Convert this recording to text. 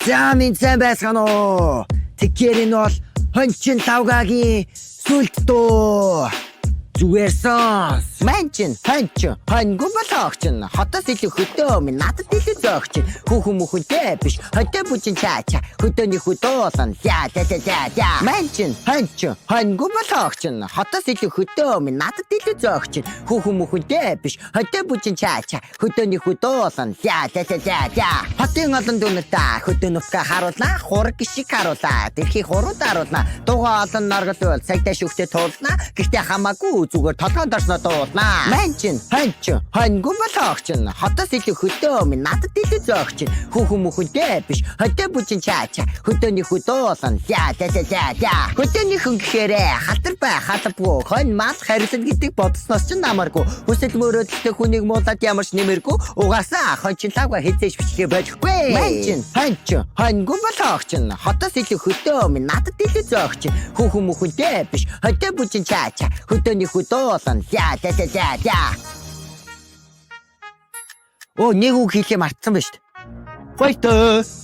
За минь сайн байсгано уу. Тэгэхээр энэ бол хончин тавгагийн сүлд дөө. Зүгээр сонс. Манчин хоньгүй болохч нь хотоос илүү хөдөө минь надад илүү зөөгч. Хүүхэн мөхөнтэй биш хөдөө бүжин чаача хөдөөний хөдөөсөн за. Манчин хоньгүй болохч нь хотоос илүү хөдөө минь надад илүү зөөгч. Хүүхэн мөхөнтэй биш хөдөө бүжин чаача хөдөөний хөдөөсөн за. Хотын олон дүнэртээ хөдөө нүфка харуулна хураг гişиг харуулаа. Тэрхий хурууд харуулна. Дугаа олон наргал цагтаа шүхтээ туулна. Гэхдээ хамаагүй зүгээр толгойн дорсноо дуулнаа. Манчин хоньгүй болохч нь хотоос илүү хөдөө минь надад илүү зөөгч. Хүүхэн мөхөнтэй биш хөдөө бүжин чаача хөдөөний хөдөөсөн за. Хөдөөний хүн гэхээрээ халтар бай халбгүй хонь мал харилсан гэдэг бодсноос ч намаргүй. Хүсэл мөрөөдөлтэй хүнийг муулаад ямарч нэмэргүй. Угаасаа хончин лавга хизээж бичлээ болохгүй. Манчин хоньгүй болохч нь хотоос илүү хөдөө минь надад илүү зөөгч. Хүүхэн мөхөнтэй биш хөдөө бүжин чаача хөдөөний хөдөөсөн за. Оо нэг үг хэлээ мартсан ба шүү дээ. Баяртай.